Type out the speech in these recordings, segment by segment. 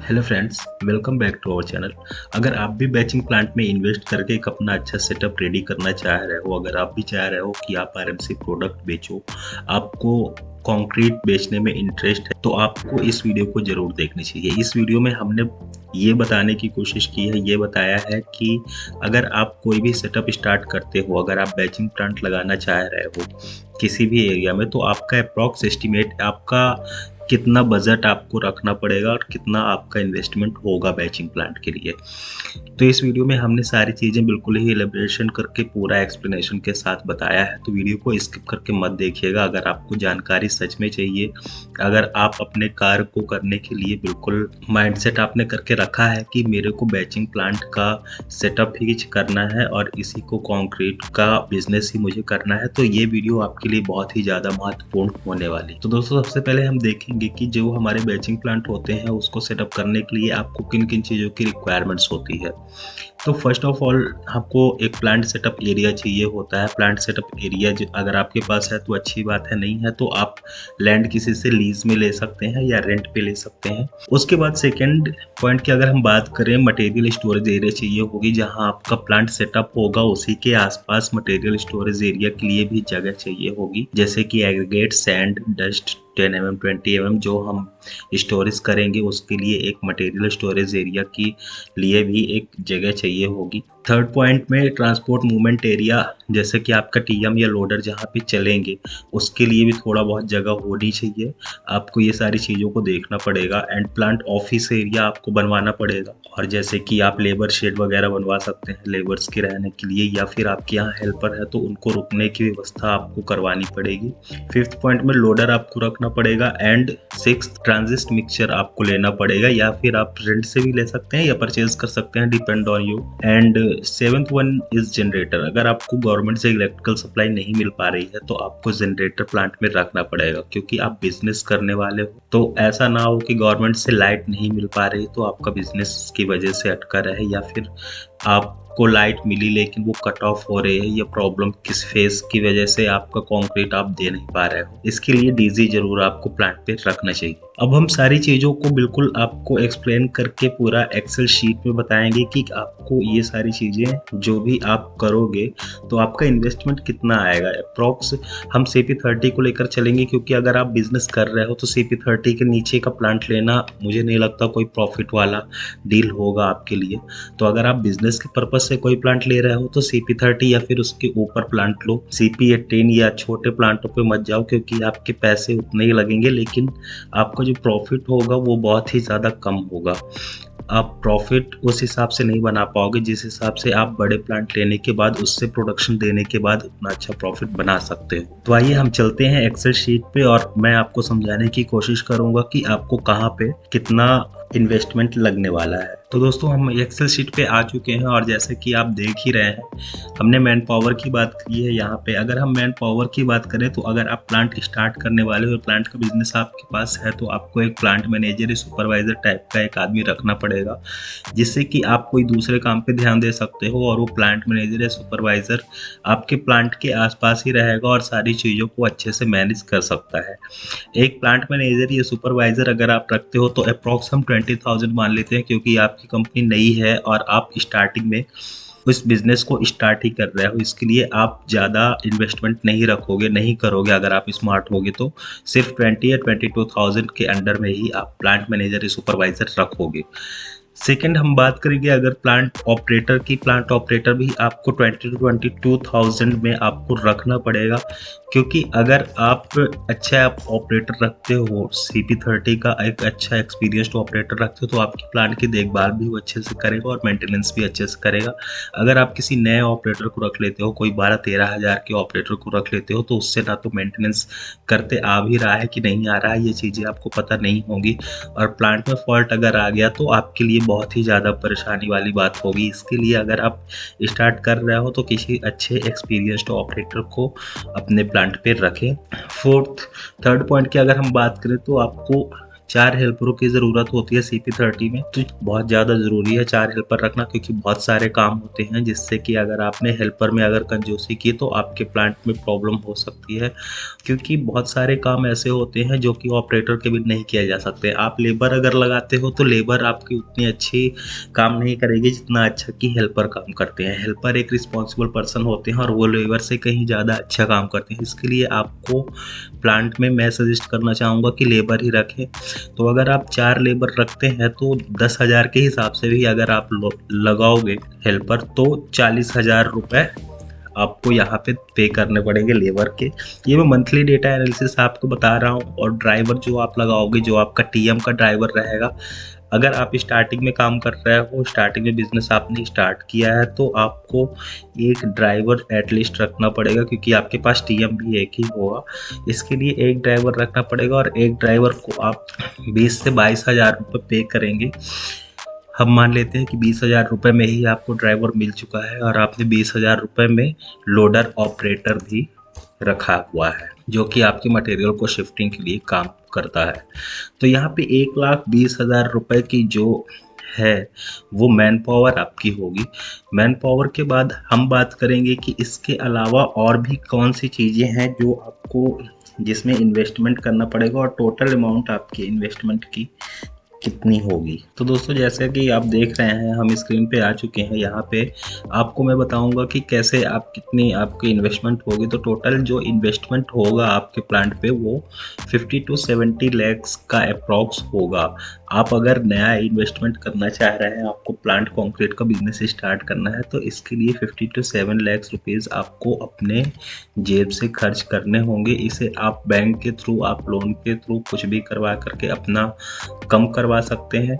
Hello friends, welcome back to our channel. अगर आप भी बैचिंग प्लांट में इन्वेस्ट करके एक अपना अच्छा सेटअप रेडी करना चाह रहे हो, अगर आप भी चाह रहे हो कि आप आरएमसी प्रोडक्ट बेचो, आपको कंक्रीट बेचने में इंटरेस्ट है, तो आपको इस वीडियो को ज़रूर देखनी चाहिए। इस वीडियो में हमने ये बताने की कोशिश की है, ये बताया है कि अगर आप कोई भी सेटअप स्टार्ट करते हो, अगर आप बैचिंग प्लांट लगाना चाह रहे हो किसी भी एरिया में, तो आपका अप्रॉक्स एस्टिमेट, आपका कितना बजट आपको रखना पड़ेगा और कितना आपका इन्वेस्टमेंट होगा बैचिंग प्लांट के लिए। तो इस वीडियो में हमने सारी चीज़ें बिल्कुल ही एलेबरेशन करके पूरा एक्सप्लेनेशन के साथ बताया है, तो वीडियो को स्किप करके मत देखिएगा। अगर आपको जानकारी सच में चाहिए, अगर आप अपने कार्य को करने के लिए बिल्कुल माइंडसेट आपने करके रखा है कि मेरे को बैचिंग प्लांट का सेटअप ही करना है और इसी को कंक्रीट का बिजनेस ही मुझे करना है, तो ये वीडियो आपके लिए बहुत ही ज़्यादा महत्वपूर्ण होने वाली। तो दोस्तों, सबसे पहले हम देखेंगे कि जो हमारे बैचिंग प्लांट होते हैं उसको सेटअप करने के लिए आपको किन किन चीज़ों की रिक्वायरमेंट्स होती है। तो फर्स्ट ऑफ ऑल आपको एक प्लांट सेटअप एरिया चाहिए होता है। प्लांट सेटअप एरिया अगर आपके पास है तो अच्छी बात है, नहीं है तो आप लैंड किसी से लीज में ले सकते हैं या रेंट पे ले सकते हैं। उसके बाद सेकेंड पॉइंट की अगर हम बात करें, मटेरियल स्टोरेज एरिया चाहिए होगी। जहां आपका प्लांट सेटअप होगा उसी के आसपास मटेरियल स्टोरेज एरिया के लिए भी जगह चाहिए होगी, जैसे कि aggregate, sand, dust, 10 mm 20 mm जो हम स्टोरेज करेंगे उसके लिए एक मटेरियल स्टोरेज एरिया के लिए भी एक जगह चाहिए होगी। थर्ड पॉइंट में ट्रांसपोर्ट मूवमेंट एरिया, जैसे कि आपका टीएम या लोडर जहाँ पे चलेंगे उसके लिए भी थोड़ा बहुत जगह होनी चाहिए। आपको ये सारी चीज़ों को देखना पड़ेगा। एंड प्लांट ऑफिस एरिया आपको बनवाना पड़ेगा, और जैसे कि आप लेबर शेड वगैरह बनवा सकते हैं लेबर्स के रहने के लिए, या फिर आपके यहाँ हेल्पर है तो उनको रुकने की व्यवस्था आपको करवानी पड़ेगी। फिफ्थ पॉइंट में लोडर आपको रखना पड़ेगा। एंड सिक्स्थ, ट्रांजिस्ट मिक्सचर आपको लेना पड़ेगा, या फिर आप रेंट से भी ले सकते हैं या परचेज कर सकते हैं, depend on you. And seventh one is generator. अगर आपको गवर्नमेंट से इलेक्ट्रिकल सप्लाई नहीं मिल पा रही है तो आपको जनरेटर प्लांट में रखना पड़ेगा, क्योंकि आप बिजनेस करने वाले हो। तो ऐसा ना हो कि गवर्नमेंट से लाइट नहीं मिल पा रही तो आपका बिजनेस की वजह से अटका रहे, या फिर आपको लाइट मिली लेकिन वो कट ऑफ हो रही है, या प्रॉब्लम किस फेज की वजह से आपका कंक्रीट आप दे नहीं पा रहे हो। इसके लिए डीजी जरूर आपको प्लांट पे रखना चाहिए। अब हम सारी चीज़ों को बिल्कुल आपको एक्सप्लेन करके पूरा एक्सेल शीट में बताएंगे कि आपको ये सारी चीज़ें जो भी आप करोगे तो आपका इन्वेस्टमेंट कितना आएगा अप्रॉक्स। हम CP30 को लेकर चलेंगे, क्योंकि अगर आप बिजनेस कर रहे हो तो CP30 के नीचे का प्लांट लेना मुझे नहीं लगता कोई प्रॉफिट वाला डील होगा आपके लिए। तो अगर आप बिजनेस के पर्पज से कोई प्लांट ले रहे हो तो CP30 या फिर उसके ऊपर प्लांट लो। CP18 या छोटे प्लांटों पे मत जाओ, क्योंकि आपके पैसे उतने ही लगेंगे लेकिन आपका जो प्रॉफिट होगा वो बहुत ही ज़्यादा कम होगा। आप प्रॉफिट उस हिसाब से नहीं बना पाओगे जिस हिसाब से आप बड़े प्लांट लेने के बाद, उससे प्रोडक्शन देने के बाद उतना अच्छा प्रॉफिट बना सकते हो। तो आइए हम चलते हैं एक्सेल शीट पे और मैं आपको समझाने की कोशिश करूंगा कि आपको कहाँ पे कितना इन्वेस्टमेंट लगने वाला है। तो दोस्तों, हम एक्सेल शीट पे आ चुके हैं और जैसे कि आप देख ही रहे हैं, हमने मैन पावर की बात की है यहाँ पे। अगर हम मैन पावर की बात करें तो अगर आप प्लांट स्टार्ट करने वाले हो, प्लांट का बिजनेस आपके पास है, तो आपको एक प्लांट मैनेजर या सुपरवाइजर टाइप का एक आदमी रखना पड़ेगा, जिससे कि आप कोई दूसरे काम पे ध्यान दे सकते हो और वो प्लांट मैनेजर या सुपरवाइजर आपके प्लांट के आसपास ही रहेगा और सारी चीज़ों को अच्छे से मैनेज कर सकता है। एक प्लांट मैनेजर या सुपरवाइजर अगर आप रखते हो तो अप्रॉक्स हम 20,000 मान लेते हैं, क्योंकि आपकी कंपनी नई है और आप स्टार्टिंग में उस बिजनेस को स्टार्ट ही कर रहे हो। इसके लिए आप ज़्यादा इन्वेस्टमेंट नहीं रखोगे, नहीं करोगे। अगर आप स्मार्ट होगे तो सिर्फ 20 या 22,000 के अंडर में ही आप प्लांट मैनेजर या सुपरवाइजर रखोगे। सेकेंड, हम बात करेंगे अगर प्लांट ऑपरेटर की। प्लांट ऑपरेटर भी आपको 20 to 22,000 में आपको रखना पड़ेगा, क्योंकि अगर आप अच्छा ऑपरेटर रखते हो, CP30 का एक अच्छा एक्सपीरियंस्ड ऑपरेटर रखते हो, तो आपकी प्लांट की देखभाल भी वो अच्छे से करेगा और मेंटेनेंस भी अच्छे से करेगा। अगर आप किसी नए ऑपरेटर को रख लेते हो, कोई 12-13 हज़ार के ऑपरेटर को रख लेते हो, तो उससे ना तो मेंटेनेंस करते आ भी रहा है कि नहीं आ रहा है, ये चीज़ें आपको पता नहीं होगी, और प्लांट में फॉल्ट अगर आ गया तो आपके लिए बहुत ही ज़्यादा परेशानी वाली बात होगी। इसके लिए अगर आप स्टार्ट कर रहे हो तो किसी अच्छे एक्सपीरियंस्ड ऑपरेटर को अपने प्लांट पे रखें। थर्ड पॉइंट की अगर हम बात करें तो आपको 4 हेल्परों की ज़रूरत होती है CP30 में, तो बहुत ज़्यादा ज़रूरी है 4 हेल्पर रखना, क्योंकि बहुत सारे काम होते हैं जिससे कि अगर आपने हेल्पर में अगर कंजूसी की तो आपके प्लांट में प्रॉब्लम हो सकती है, क्योंकि बहुत सारे काम ऐसे होते हैं जो कि ऑपरेटर के बिना नहीं किया जा सकते। आप लेबर अगर लगाते हो तो लेबर आपकी उतनी अच्छी काम नहीं करेगी जितना अच्छा कि हेल्पर काम करते हैं। हेल्पर एक रिस्पॉन्सिबल पर्सन होते हैं और वो लेबर से कहीं ज़्यादा अच्छा काम करते हैं। इसके लिए आपको प्लांट में मैं सजेस्ट करना चाहूँगा कि लेबर ही रखें। तो अगर आप 4 लेबर रखते हैं तो 10,000 के हिसाब से भी अगर आप लगाओगे हेल्पर तो 40,000 रुपये आपको यहाँ पे पे करने पड़ेंगे लेबर के। ये मैं मंथली डेटा एनालिसिस आपको बता रहा हूँ। और ड्राइवर जो आप लगाओगे, जो आपका टीएम का ड्राइवर रहेगा, अगर आप स्टार्टिंग में काम कर रहे हो, स्टार्टिंग में बिजनेस आपने स्टार्ट किया है, तो आपको एक ड्राइवर एटलीस्ट रखना पड़ेगा, क्योंकि आपके पास टीएम भी एक ही होगा। इसके लिए एक ड्राइवर रखना पड़ेगा और एक ड्राइवर को आप 20 से 22,000 रुपये पे करेंगे। हम मान लेते हैं कि 20,000 रुपये में ही आपको ड्राइवर मिल चुका है और आपने 20,000 रुपये में लोडर ऑपरेटर भी रखा हुआ है, जो कि आपके मटेरियल को शिफ्टिंग के लिए काम करता है। तो यहाँ पे 1,20,000 रुपये की जो है वो मैन पावर आपकी होगी। मैन पावर के बाद हम बात करेंगे कि इसके अलावा और भी कौन सी चीज़ें हैं जो आपको जिसमें इन्वेस्टमेंट करना पड़ेगा और टोटल अमाउंट आपकी इन्वेस्टमेंट की कितनी होगी। तो दोस्तों, जैसे कि आप देख रहे हैं हम स्क्रीन पे आ चुके हैं। यहाँ पे आपको मैं बताऊंगा कि कैसे आप कितनी आपकी इन्वेस्टमेंट होगी। तो टोटल जो इन्वेस्टमेंट होगा आपके प्लांट पे वो 50 to 70 लैक्स का अप्रॉक्स होगा। आप अगर नया इन्वेस्टमेंट करना चाह रहे हैं, आपको प्लांट कंक्रीट का बिजनेस स्टार्ट करना है, तो इसके लिए 50 to 7 लैक्स रुपीज़ आपको अपने जेब से खर्च करने होंगे। इसे आप बैंक के थ्रू, आप लोन के थ्रू कुछ भी करवा करके अपना कम करवा सकते हैं।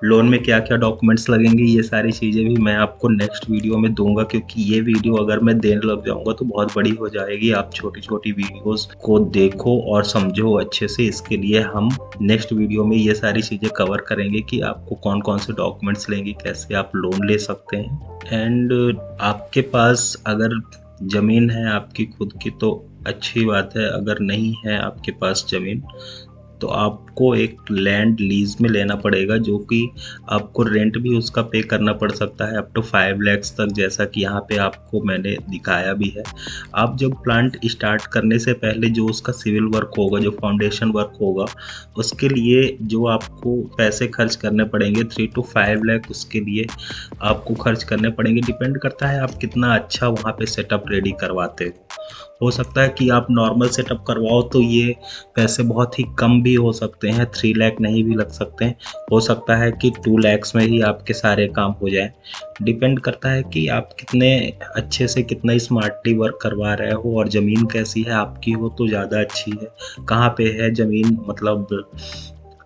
लोन में क्या क्या डॉक्यूमेंट्स लगेंगे, ये सारी चीज़ें भी मैं आपको नेक्स्ट वीडियो में दूंगा, क्योंकि ये वीडियो अगर मैं देने लग जाऊंगा तो बहुत बड़ी हो जाएगी। आप छोटी छोटी वीडियोस को देखो और समझो अच्छे से। इसके लिए हम नेक्स्ट वीडियो में ये सारी चीज़ें कवर करेंगे कि आपको कौन कौन से डॉक्यूमेंट्स लेंगे, कैसे आप लोन ले सकते हैं। एंड आपके पास अगर ज़मीन है आपकी खुद की तो अच्छी बात है, अगर नहीं है आपके पास ज़मीन तो आपको एक लैंड लीज में लेना पड़ेगा, जो कि आपको रेंट भी उसका पे करना पड़ सकता है अप टू 5 लैक्स तक, जैसा कि यहाँ पे आपको मैंने दिखाया भी है। आप जब प्लांट स्टार्ट करने से पहले जो उसका सिविल वर्क होगा, जो फाउंडेशन वर्क होगा, उसके लिए जो आपको पैसे खर्च करने पड़ेंगे 3 to 5 लाख उसके लिए आपको खर्च करने पड़ेंगे। डिपेंड करता है आप कितना अच्छा वहाँ पे सेटअप रेडी करवाते हो सकता है कि आप नॉर्मल सेटअप करवाओ तो ये पैसे बहुत ही कम भी हो सकते हैं, 3 लाख नहीं भी लग सकते हैं। हो सकता है कि 2 लैक्स में ही आपके सारे काम हो जाए। डिपेंड करता है कि आप कितने अच्छे से, कितना स्मार्टली वर्क करवा रहे हो और ज़मीन कैसी है। आपकी हो तो ज़्यादा अच्छी है, कहाँ पे है ज़मीन, मतलब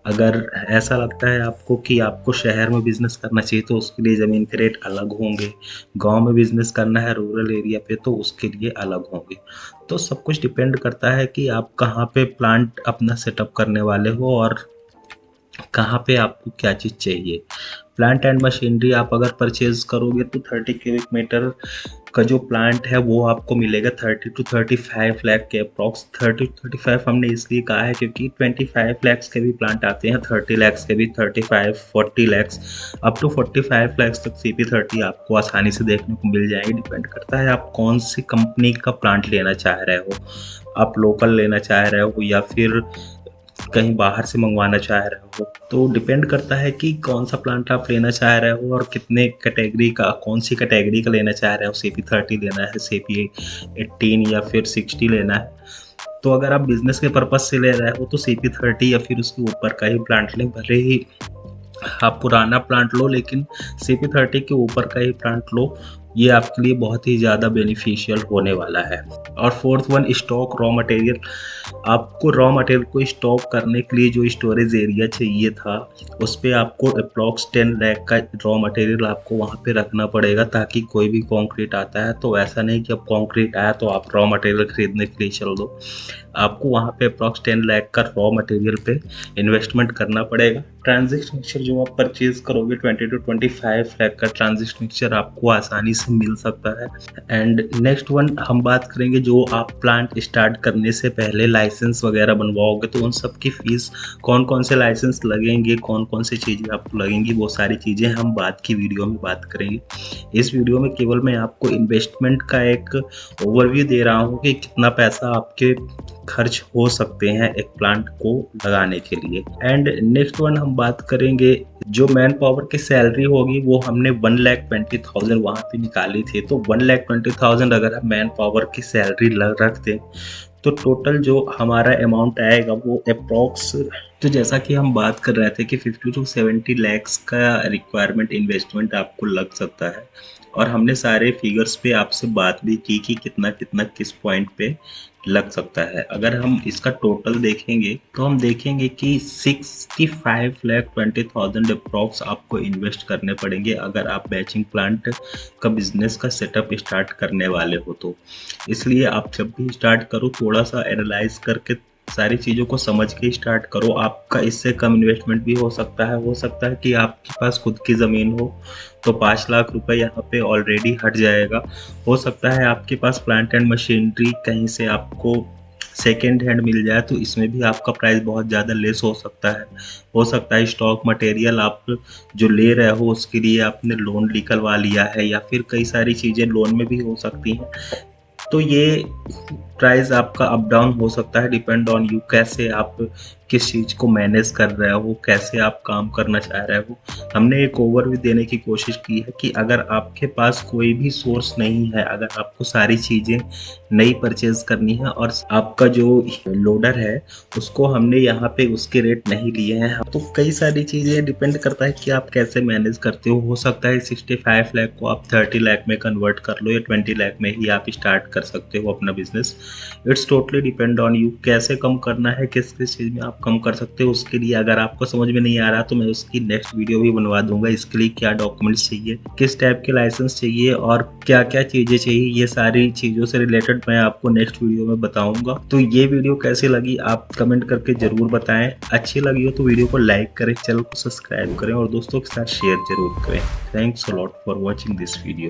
अगर ऐसा लगता है आपको कि आपको शहर में बिज़नेस करना चाहिए तो उसके लिए ज़मीन के रेट अलग होंगे। गांव में बिज़नेस करना है रूरल एरिया पे तो उसके लिए अलग होंगे। तो सब कुछ डिपेंड करता है कि आप कहाँ पे प्लांट अपना सेटअप करने वाले हो और कहाँ पे आपको क्या चीज़ चाहिए। प्लांट एंड मशीनरी आप अगर परचेज करोगे तो 30 क्यूबिक मीटर का जो प्लांट है वो आपको मिलेगा 30 to 35 लाख के अप्रॉक्स। 30 to 35 हमने इसलिए कहा है क्योंकि 25 लैक्स के भी प्लांट आते हैं, 30 लैक्स के भी, 35, 40 लैक्स, अप टू 45 लैक्स तक CP30 आपको आसानी से देखने को मिल जाएगी। डिपेंड करता है आप कौन सी कंपनी का प्लांट लेना चाह रहे हो, आप लोकल लेना चाह रहे हो या फिर कहीं बाहर से मंगवाना चाह रहे हो। तो डिपेंड करता है कि कौन सा प्लांट आप लेना चाह रहे हो और कितने कैटेगरी का, कौन सी कैटेगरी का लेना चाह रहे हो। CP30 लेना है, CP18 या फिर 60 लेना है। तो अगर आप बिजनेस के पर्पज से ले रहे हो तो CP30 या फिर उसके ऊपर का ही प्लांट लें। भले ही आप पुराना प्लांट लो लेकिन CP30 के ऊपर का ही प्लांट लो, ये आपके लिए बहुत ही ज़्यादा बेनिफिशियल होने वाला है। और fourth one, stock raw material. आपको रॉ मटेरियल को स्टॉक करने के लिए जो स्टोरेज एरिया चाहिए था उस पर आपको अप्रॉक्स 10 लाख का रॉ मटेरियल आपको वहाँ पे रखना पड़ेगा, ताकि कोई भी कंक्रीट आता है तो ऐसा नहीं कि अब कंक्रीट आया तो आप रॉ मटेरियल खरीदने के लिए चल दो। आपको वहाँ पे अप्रॉक्स 10 लाख का रॉ मटेरियल पे इन्वेस्टमेंट करना पड़ेगा। ट्रांजिट मिक्सचर जो आप परचेज करोगे 20 to 25 लाख का ट्रांजिट मिक्सचर आपको आसानी से मिल सकता है। एंड नेक्स्ट वन हम बात करेंगे, जो आप प्लांट स्टार्ट करने से पहले लाइसेंस वगैरह बनवाओगे तो उन सब की फीस, कौन कौन से लाइसेंस लगेंगे, कौन कौन सी चीज़ें आपको लगेंगी, वो सारी चीज़ें हम बाद की वीडियो में बात करेंगे। इस वीडियो में केवल मैं आपको इन्वेस्टमेंट का एक ओवरव्यू दे रहा हूँ कि कितना पैसा आपके खर्च हो सकते हैं एक प्लांट को लगाने के लिए। एंड नेक्स्ट वन हम बात करेंगे, जो मैन पावर की सैलरी होगी वो हमने 1,20,000 वहाँ पे निकाली थी। तो 1,20,000 अगर हम मैन पावर की सैलरी रखते तो टोटल जो हमारा अमाउंट आएगा वो अप्रॉक्स, तो जैसा कि हम बात कर रहे थे कि 50 to 70 लैक्स का रिक्वायरमेंट इन्वेस्टमेंट आपको लग सकता है। और हमने सारे फिगर्स पे आपसे बात भी की कि कितना कितना किस पॉइंट पे लग सकता है। अगर हम इसका टोटल देखेंगे तो हम देखेंगे कि 65,20,000 अप्रॉक्स आपको इन्वेस्ट करने पड़ेंगे अगर आप बैचिंग प्लांट का बिजनेस का सेटअप स्टार्ट करने वाले हो तो। इसलिए आप जब भी स्टार्ट करो थोड़ा सा एनालाइज करके सारी चीज़ों को समझ के स्टार्ट करो। आपका इससे कम इन्वेस्टमेंट भी हो सकता है कि आपके पास खुद की ज़मीन हो तो 5 लाख रुपए यहाँ पे ऑलरेडी हट जाएगा। हो सकता है आपके पास प्लांट एंड मशीनरी कहीं से आपको सेकेंड हैंड मिल जाए तो इसमें भी आपका प्राइस बहुत ज़्यादा लेस हो सकता है। हो सकता है स्टॉक मटेरियल आप जो ले रहे हो उसके लिए आपने लोन निकलवा लिया है, या फिर कई सारी चीज़ें लोन में भी हो सकती हैं। तो ये प्राइस आपका अप डाउन हो सकता है, डिपेंड ऑन यू कैसे आप किस चीज़ को मैनेज कर रहे हो, कैसे आप काम करना चाह रहे हो। हमने एक ओवरव्यू देने की कोशिश की है कि अगर आपके पास कोई भी सोर्स नहीं है, अगर आपको सारी चीज़ें नई परचेज करनी है और आपका जो लोडर है उसको हमने यहाँ पे उसके रेट नहीं लिए हैं, तो कई सारी चीज़ें डिपेंड करता है कि आप कैसे मैनेज करते हो। सकता है 65 लाख को आप 30 लाख में कन्वर्ट कर लो या 20 लाख में ही आप स्टार्ट कर सकते हो अपना business. It's totally depend on you कैसे कम करना है, किस किस चीज़ में आप कम कर सकते हो। उसके लिए अगर आपको समझ में नहीं आ रहा तो मैं उसकी नेक्स्ट वीडियो भी बनवा दूंगा। इसके लिए क्या डॉक्यूमेंट्स चाहिए, किस टाइप के लाइसेंस चाहिए और क्या क्या चीज़ें चाहिए, ये सारी चीज़ों से रिलेटेड मैं आपको नेक्स्ट वीडियो में बताऊंगा। तो ये वीडियो कैसी लगी आप कमेंट करके ज़रूर बताएं। अच्छी लगी हो तो वीडियो को लाइक करें, चैनल को सब्सक्राइब करें और दोस्तों के साथ शेयर जरूर करें। Thanks a lot for watching this video.